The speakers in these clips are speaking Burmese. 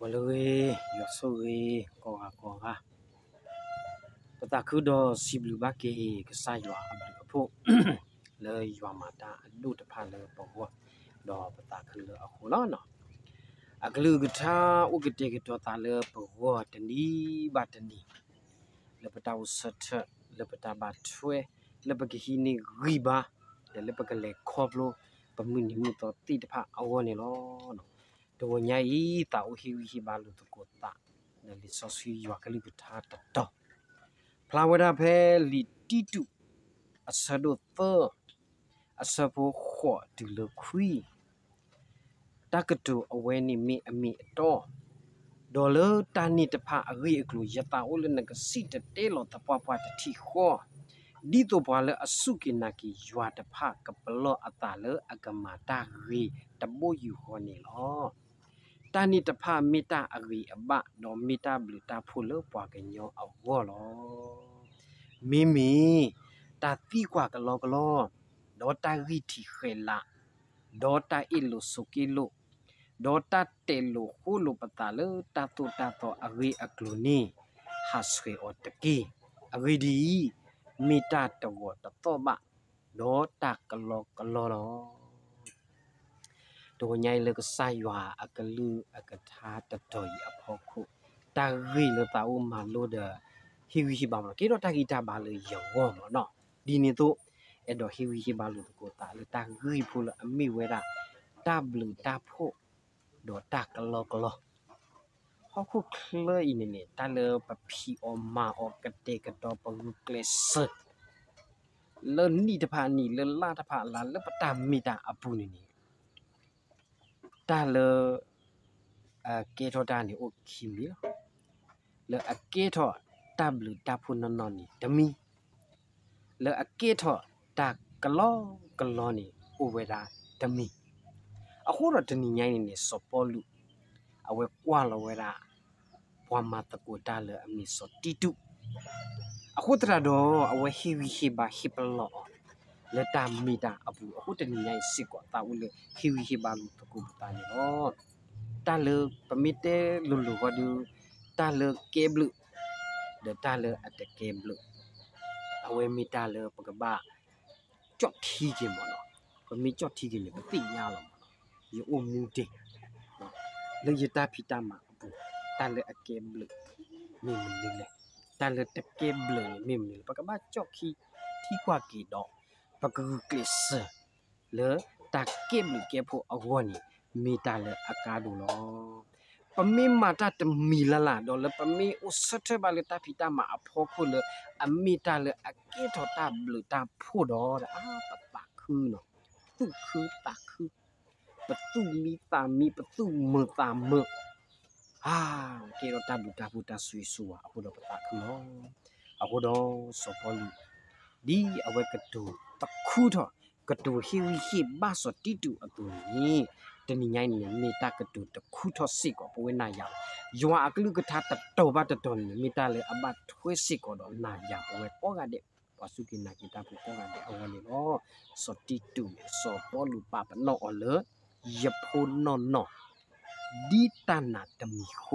我嘞有时候讲不大去到西部巴给个啥药啊不了药嘛的路的怕了不过到不大去了好了呢啊个路个他我个这个到大了不过的你把的你了不大我说的了不大把吹了不个黑你尾巴了不个来靠不不mun你mun到地的怕我呢咯ตัวใหญ่ตาอุฮิวิฮิบาลุตุโกตะนั่นลิซอสุยว่าก็ลิกทาตะตอพลาวดาเพลิติตุอัสดโตอัสโบขอตุลคุยตากตุอเวนิมิอมิตอดอลตานิตะพะอริอกลุยตาอุลนกสิตะเตโลตะปะปะตะทิขอဒီတော့ပါလေအစုကိနာကီယွာတဖကပလောအတာလေအကမာတာရီတဘိုယူခေါ်နေလောတန်နီတဖမီတာအရီအဘတော့မီတာဘလူတာဖူလောပွားကညောအဝေါ်လောမီတာတိကွာကလောဒေါ်တာရီတီခဲလာဒေါ်တာအီလိုဆုကီလိုဒေါ်တာတေလိုဟူလိုပတာလေတာတူတာတော့အရီအကလူနီဟာဆွေအော်တကီအရီဒီมีตาตะวตะตอบะโดตากะลอกะลอตัวใหญ่เลยก็ใส่ว่าอะกะลืออะกะทาตะตอยอะพอคุตารีเลยตาอุมาโลเดฮิวิฮิบามากิโดตากีตาบาเลยยองวอมเนาะดีนี่ตุเอดอฮิวิฮิบาลุตะโกตาเลยตารีพูละอมิเวดาตาบลูตาโพโดตากะลอกะลอพอคุเคลอีนี่ตาเลปะพีออมาออกกะเตกะตอปะรุเกลซเลนี่ตะพานี่เลลาตะพาลาเลปะตามีตาอปุนี่ตาเลเกทอดานี่โอคิมีเลอะเกทอตาบลูตาพุนนอนนี่ตะมีเลอะเกทอตากะลอนี่โอเวดาตะมีอะโครตะนี่ใหญ่นี่สอปอลุအဝဲကွာလဝဲတာဘွာမတကူတာလအမီစောတီတုအခုတရတော့အဝဲဟီဝီဟီဘာဟီပလောလက်တာမီတာအပူအခုတနည်းနိုင်စစ်ကွာတာဦးလေဟီဝီဟီဘာလူတကူတာနေတော့တာလပမီတဲလူဟောဒူတာလကေဘလူဒတာလအတကေဘလူအဝဲမီတာလပကဘာကြော့ထီကြီးမနော်ပမီကြော့ထီကြီးလေပတိညာလောယူအမူတေle yeta pita ma bu ta le akemble mi mi le ta le takemble mi mi pa ka ba chok ki thi kwa ki do pa ku klis le ta kemble ke pho awoni mi ta le akadu lo pa mi ma ta te mi la do le pa mi o sathe ba le ta pita ma apho khu le ami ta le ake tho ta blu ta pho do a pa pa khu no tu khu ta khuประตูมีตามีประตูมือตามมือเกโรตาดูตาพูตาสุยสัวอะโหดอปะตาคือเนาะอะโหดอสอปอลูดีเอาไว้กระตูตะคูทอกระตูฮิวิฮิบ้าสอติตุอะตูนี่ตะนี่ใหญ่นี่เมตากระตูตะคูทอสิกอปเวนายายัวอะกลุกะทาตะโตบะตะตอนนี่เมตาเลอะบะถวยสิกอดอนายาปเวปอกะเดวาสุกินากิตาพูปอกะเดอะวะนี่เนาะสอติตุสอปอลูปาปะเนาะอเลยะพูนนอดีตานาตมีโค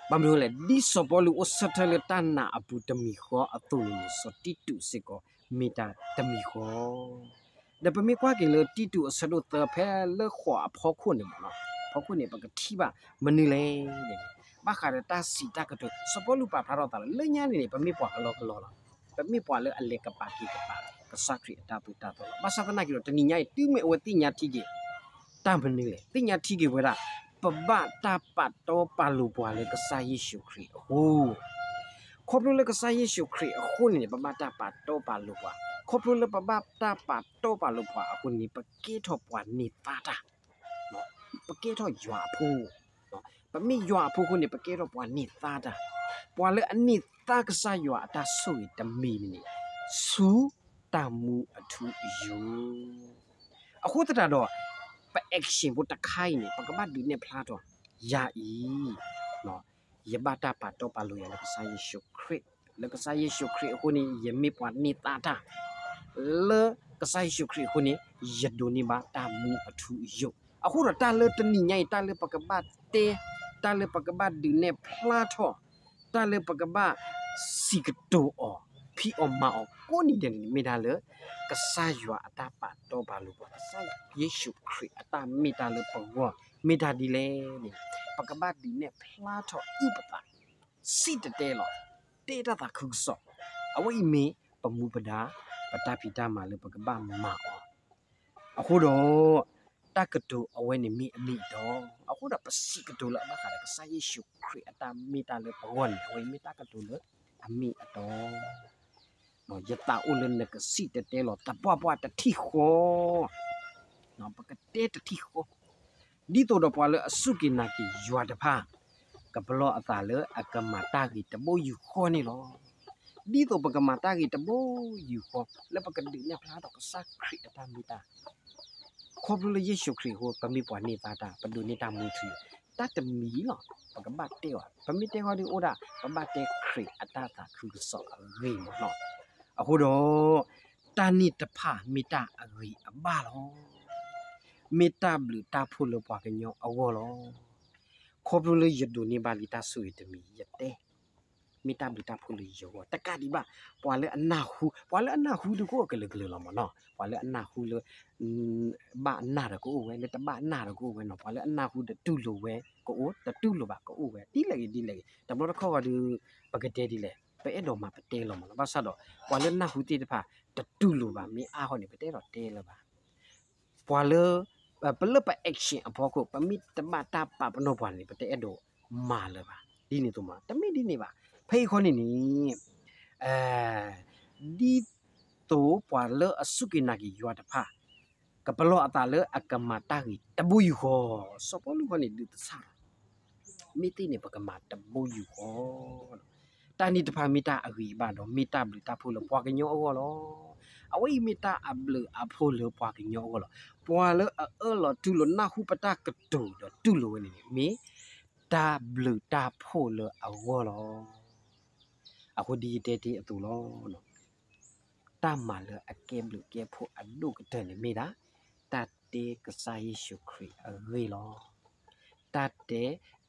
บำรุงเลยดิสปอลูอสเทเลตานาอปุตมีโคอตุนี่สติตุสิโกมีตาตมีโคเดปมีกว่ากิเลติตุสะดุเตเพเลขวาพอคุณนี่บ่เนาะพอคุณนี่ปกติบ่มนึเลยนี่บ่คาตาสิตากะตุสปอลูปาพารอตาเลญานี่ปมีปวากะลอกะลอละปมีปวาเลอเลกะปากิกะปากะสักริตาตุตาตบาสะตนะกิโลตนี่ใหญ่ตึเมอวติญาติกิตามนี่เลยติญาติกิเวลาปะบะตาปัตโตปาลูปวาเลกะสาเยซูคริสต์โอ้ขอบเลยกะสาเยซูคริสต์โหนี่ปะบะตาปัตโตปาลูปวาขอบเลยปะบะตาปัตโตปาลูปวาอะคุนี่ปะเกทอปวานี่ตาตาเนาะปะเกทอยว่าพูเนาะปะมีว่าพูคุนี่ปะเกทอปวานี่ตาตาปวาเลอันนี้ตากะสายว่าตาสุยตะมีนี่สูตามูอทุยูอะโคตรดอปะแอคชั่นบ่ตะไคนี่ปะกะบะดูเนี่ยพลาดยาอีเนาะยะบะตาปะตอปะโลยะละกะสาเยซูคริสต์ละกะสาเยซูคริสต์โหนี่ยะมีปวานี่ตาตาเลกะสาเยซูคริสต์โหนี่ยะดูนี่บะตามูอทุยูอ အခုတော့တာလေတနိညိုင်တာလေပကပတ်တေတာလေပကပတ်ဒီနေဖလာထောတာလေပကပတ်စီကတိုအောဖီအောမောကိုနီတယ်မိတာလေကဆာယွာအတာပတ်တော့ဘာလို့ပေါ့ကဆာယေရှုခရစ်အတာမိတာလေပေါ်ဝမိတာဒီလေပကပတ်ဒီနေဖလာထောဥပတာစီတတဲလောတေတာတာခုဆောအဝိမေပမူပဒါပတာဖီတာမာလေပကပတ်မာအောအခုတော့တကတူအဝဲနေမိအမိတော့အခုတော့ပစီကတူလာဘာခါကဆာယေရှုခရစ်အတာမိတာလေပေါ်ဝအဝိမိတာကတူလေအမိအတော်နော်ယတာဦးလနဲ့ကစီတတဲလောတပွားပွားတတိခောနော်ပကတဲတတိခောဒီတော့ပွားလေအစုကိနာကီယွာတဖာကပလောအတာလေအကမတာကီတဘိုယူခောနေလောဒီတော့ပကမတာကီတဘိုယူခောလေပကဒီနေဖလားတော့ကစခရစ်အတာမိတာခေါပလယေရှုခရစ်ဟောပမိပွားနေတာတာပဒုနေတာမူထီတတ်တမီလောပကပတ်တေဝပမိတေဟောဒီအိုဒါပမတ်တေခရစ်အတာတာခုဆောရေမနော်အခုတော့တာနိတဖာမိတာအဂီအဘာလောမိတာဘလူတာဖူလောပွားကညောအဝေါ်လောခေါပလယဒုနေပါလီတာဆွေတမီယတဲ့မိတာဘလူတာဖူလယောတကဒီပါပွာလေအနာဟုတကိုကလေကလေလောမနော်ပွာလေအနာဟုလဘာနာရကိုဝဲလေတဘာနာရကိုဝဲနော်ပွာလေအနာဟုတတူလိုဝဲကိုတတူလိုပါကိုဝဲတီးလေတဘလခေါ်ကဒီပကတဲ့ဒီလေပဲအဲ့တော့မှပတဲလောမနော်ဘာဆတော့ပွာလေနာဟုတီတဖာတတူလိုပါမင်းအားဟောနေပတဲတော့တဲလောပါပွာလေပလပ action အဖို့ကိုပမိတမတာပပနောပွာနေပတဲအဲ့တော့မာလပါဒီနေတော့မှာတမိဒီနေပါဖေးခေါနေနီဒီတော့ပွာလေအစုကိနာကီယွာတဖာကပလောအတာလေအကမတာကီတဘူယူခောစပလူခနေဒီတဆာမိတိနေပကမတဘူယူခောတာနီတဖာမိတာအဂီဘာတော့မိတာဘလတာဖိုလပွားကညောအောလောအဝိမိတာအဘလအဖိုလပွားကညောအောလောပွာလေအောလောတူလနာဟုပတာကတူတော့တူလိုနေမိတာဘလတာဖိုလအောလောအခုဒီတဲတဲအတူလောနော်တမလအကဲဘလူကဲဖို့အဒုကတဲ့နေမိတာတတေကဆာယေရှုခရစ်အဝေလောတတေ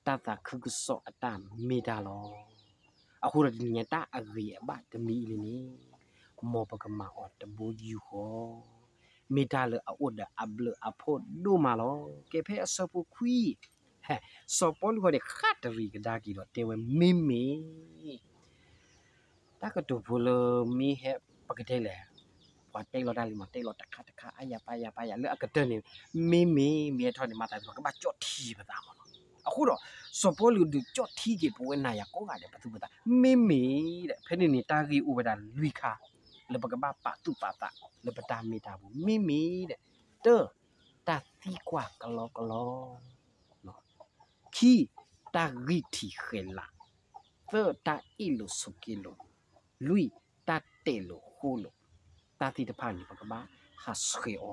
တတခုကစောအတမိတာလောအခုရဒီညတာအဝေအဘတမီလနေမောပကမအော်တဘူယူဟောမိတာလအဝဒအဘလအဖို့ဒိုမာလောကဲဖဲအစပူခွီဟဲစောပေါ်လူခေါ်တဲ့ခတ်တရီကဒါကီတော့တေဝမိမိတကတူဖလမီဟဲပကတဲ့လေပွားတေလောဒါလီမတေလောတခါအယပါလေအကတဲ့နေမီထော်နေမှာတာကဘာကြော့ထီပတာမနော်အခုတော့စောပေါ်လူဒီကြော့ထီကေပွဲနာရကောကလည်းပသူပတာမိတဲ့ဖဲနေနေတာဂီဥပဒါလူခါလေပကဘာပတူပါတာလေပတာမီတာဘူးမိတဲ့တေတာတီကွာကလောနော်ခီတာဂီတီခေလာဖေတာအီလိုဆုကီလိုlui ta telo holo ta ti de pa ni pa ba ha swe o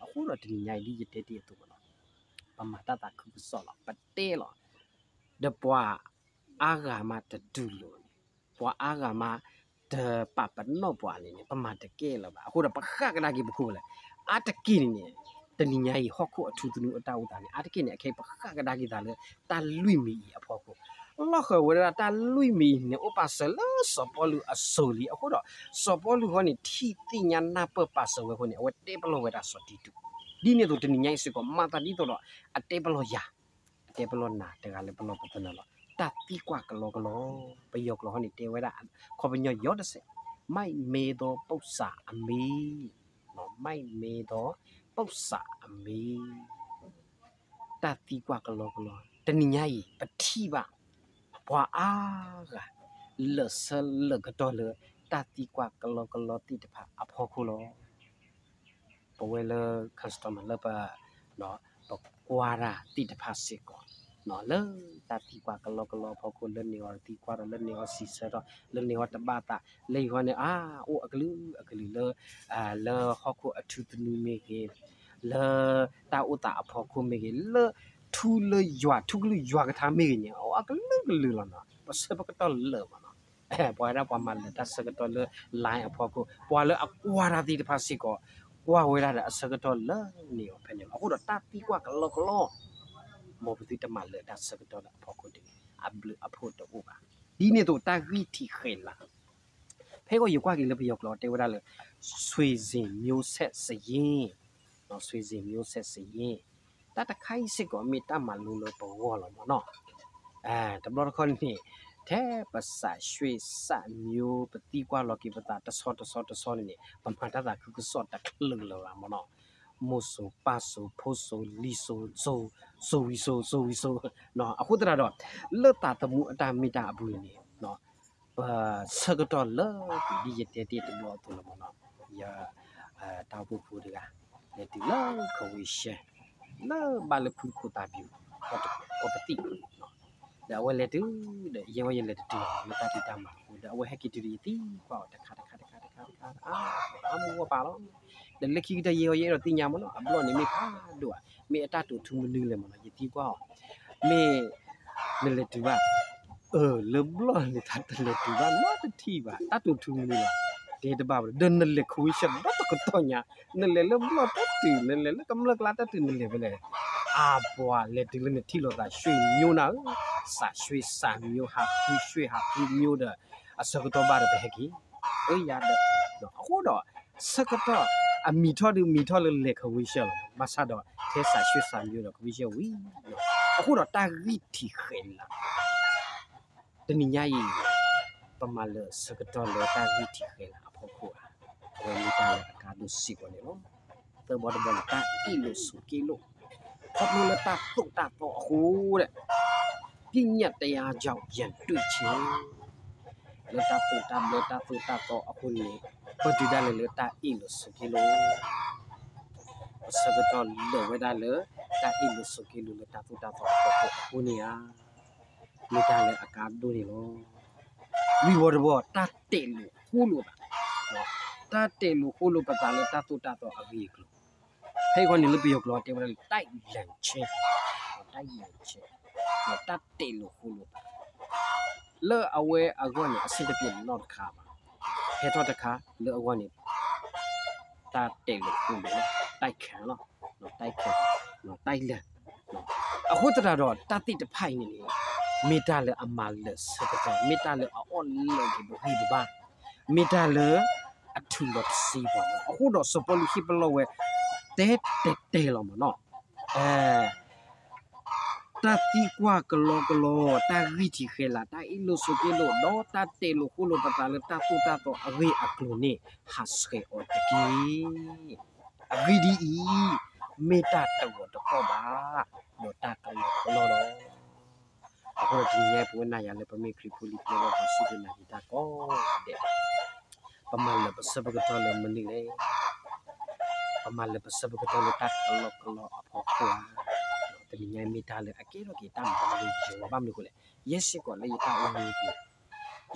aku lo ti nyai di yete ti tu no pa ma ta khu so lo pa te lo de pwa aga ma ta du lo pwa aga ma de pa pa no pwa ni pa ma de ke lo ba aku da pa kha ka da ki bu khu le a ta ki niတနညာကြီးဟော့ခုအထူးသူအတောက်တာနေအတကိနေအခေပခကဒါကိတာလေတာလွိမီအဖို့ကိုလောခဝရတာလွိမီနေဥပါဆလစပေါ်လူအစိုးလီအခုတော့စပေါ်လူဟောနေထီတိညာနာပပါဆဝဲခုနေအဝတေပလောဝဲတာစောတီတူဒီနေတော့တနညာကြီးစကောမာတာဒီတော့အတေပလောယာအတေပလောနာတကလည်းပလောပတနလောတတိကွာကလောပယောကလောဟောနေတေဝဲတာခေါပညောရော့တစေမိုက်မေတော်ပု္ပ္ပစာအမီနော်မိုက်မေတော်ပု္ပ္ပစာအမီတတိကွာကလောတနညာကြီးပတိပါဘွာအားကလဆလကတော့လေတတိကွာကလောတိတဖာအဖို့ခုလောပဝဲလကစတမလပါနော်ပကွာရာတိတဖာစေကောနော်လေတတိကွာကလောဖို့ခုလနေဝတိကွာလနေဝစီစရလနေဝတဘာတာလေဟောနေအိုအကလူလေလေဟောခုအထူးတနူမေကေလေတာဥတာအဖို့ခုမေကေလေထူလရွာထူကလူရွာကထားမေညအောအကလူလာနာပစပကတော့လေမနော်ပွာရပွာမလတဆကတော့လေလိုင်းအဖို့ကိုပွာလေအကွာရာတိတဖာစီကို ว่าเวลาเดสกตอเลนี่เพนเอาดตาตีกว่ากะลอมอปติตมาเลดสกตอพอคุดิอับลอพอตอุบาดีนี่ตัวตาวิธีเขลาเพ่ก็อยู่กว่ากิเลปยกลอเตวดาเลสวยซิမျိုးဆက်စရင်နော်ဆွေစဉ်မျိုးဆက်စရင်တတခိုင်းစစ်ကိုမိတမလူလို့ပေါ်လောမနော်တဘလခေါနေထဲပစရွှေစမျိုးပတိကွာလော်ကီပတာတဆောနေပမတာတာခုဆော့တကလလောမနော်မိုဆိုပါဆိုဖိုဆိုလီဆိုဝီဆိုနော်အခုတရတော့လွတ်တာတမှုအတာမိတာအဘူးနေနော်စကတော့လောဒီရတဲ့တဲ့ဘောတူလောမနော်ယာတောက်ဖို့ဒီကလက်တီလောခဝီရှဲလောဘာလဖူကိုတာပြူပတိနော်ဒါဝဲလက်တူရေဝဲလက်တူမတတိတမှာဒါဝဲဟက်ကီတူရီတီကွာတခါအမှုဝပါလောလက်ခိတရေဝဲတော့တင်ညာမနော်အဘလောနေမိဖာတို့မေအတတူထူမနူးလေမနော်ယတိကွာမေလက်တူပါle blo ni ta le tu ba no ta thi ba ta tu thu ni la de ta ba de ne le khu sha ba ta ko to nya ne le blo ta tu ne le kam la ta tu ne le ba le a bwa le tu le thi lo ta shwe myo na sa shwe sa myo ha khu myo da a sa ko to ba de he ki oi ya de no ko do sa ko to a mi tho le khu sha lo ma sa do the sa shwe sa myo da khu sha wi ko do ta ri thi khen laတနည်းညာကြီးပမာလစကတော့လေတာဝီတီခဲလာဖို့ကိုဝယ်မိတာအကားလို့စီကောနေနော်သဘောတဘောတာအီလို့စုကီလို့ဖတ်လို့တာတုတ်တာတော့ဟိုးတဲ့ပြညတ်တရားကြောင့်ရန်တွေ့ချင်းလေတာတုတ်တာတော့အခုလေပတိဒါလေတာအီလို့စုကီလို့စကတော့လေဝဲတာလေတာအီလို့စုကီလို့လေတာတုတ်တာတော့အခုနေရမိတာလေအကားတို့နေလို့ဝီဝဘောတတ်တယ်လို့ဟိုးလို့နော်တတ်တယ်လို့ဟိုးလို့ပတာလေတတ်တော့အဝီကလို့ဖေခွန်နေလို့ပြောကလို့တေဝလေတိုက်လန်ချင်းတတ်တယ်လို့ဟိုးလို့လဲအဝဲအကွန်းနေအစစ်တပြည့်တော့ခါပါဖေတော့တခါလဲအကွန်းနေတတ်တယ်လို့ဟိုးလို့တိုက်ခံနော်တိုက်ခံနော်တိုက်လန်နော်အခုတတော့တတ်တိတဖိုင်နေလေမေတ္တာလေအမလစကတော့မေတ္တာလေအော်လေဒီဘဟိဘမေတ္တာလေအထူလို့စီပါအခုတော့စပလူဟိပလောဝဲတဲလောမနော်တတိကွာကလောတာရီတီခဲလာတာအီလိုဆိုကေလိုတော့တတဲလို့ခုလိုပတာလေတာတူတာတော့အဝေးအကလိုနေဟတ်စခေအော်တကီအဝီဒီမေတ္တာတော့တော့ပါတော့တာကလောတော့အခုဒီရဲ့ပွင့်နာရလေပမေခရီပူလီပြောပါစီဒနာဒီတာကောတဲ့ပမာလပစပကတော်လမနီလေပမာလပစပကတော်လတတ်လောအဖို့ခွာတမီညမိတာလေအကေတော့ကေတမ်းပါလို့ရောပါမလို့လေရက်စစ်ကောလေရတာဦးဘူး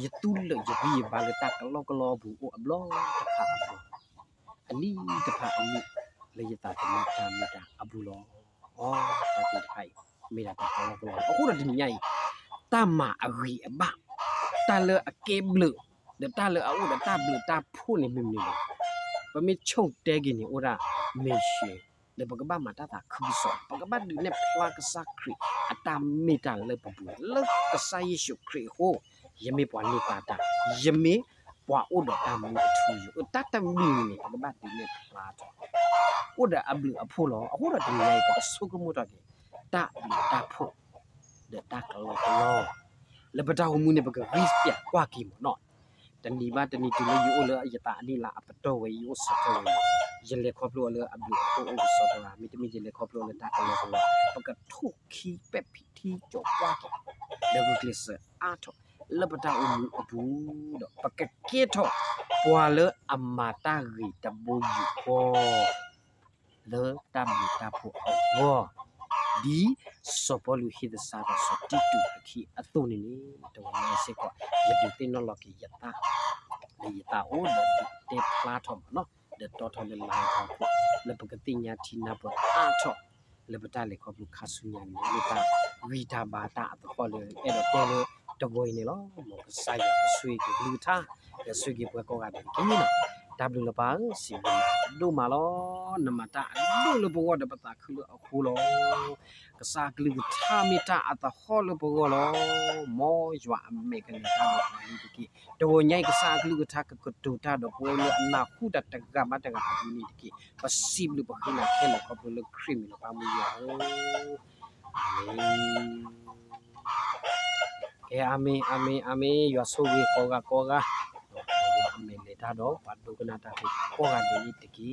ရတူးလေရပြီးပါလေတတ်လောဘူးအဘလောတခါအနီတခါအနီလေရတာတမတာမိတာအဘူးလောတတိဖိုင်မေတာတော့အခုတော့ဒီညကြီးတမအဝီအဘတလအကေဘလဒတလအူဒတဘလတဖူနေမင်းနေပမေချုပ်တဲကင်းနေဩရာမေရှေလေပကဘာမတာတာခူဆောပကဘာဒီနေဖလာကစခရီအတမေတာလေပပူလကဆာယေရှုခရီဟိုယမေပွားနေတာတာယမေပွားဩဒတမူအထူယူတတမီနေပကဘာဒီနေဖလာတော့ဩဒအဘလအဖိုးလောအခုတော့ဒီညကြီးကဆုကမှုတော့တာဖို့de ta kalo le bata hu mu ne baga ris pya kwa ki mo no tani ba tani tu le yu le ayata ani la apato we yu so to we ye le khop lo le ablu ko o so to la mi tami je le khop lo le ta kalo ko baga thu ki pe phi thi cho kwa ki le bu klis a tho le bata hu mu abu do baga ke tho pwa le amata ri ta bu yu ko le tam ta pho woဒီစောပလူဟိဒစာရစတိတူခိအတုန်နေတော့မစေကွာယဒတင်နော်လကီယတာလေယတာအိုဒတေပလာထမနော်ဒတော်ထလေလာခေါလပကတိညာတီနာပအာထောလပတလေခေါပလူခါဆုညာနေတာဝီတာဘာတာအတော့လေအဲ့တော့တဲလေတဘွိနေလောမောဆိုင်ရဆွေကလူထားဆွေကဘွယ်ကောကတယ်ကင်းနော် W 了吧是路马咯那么大路了不过的不大去了哭咯个啥个个他没大啊的好了不过咯莫话没个大的你的给多伢个啥个他个都大的不了那哭的这个嘛这个还你的给不是不不可能看了可不了 cream 了吧没有ame yo so we koga ame le ta do pa do kana ta ko ga de ni tiki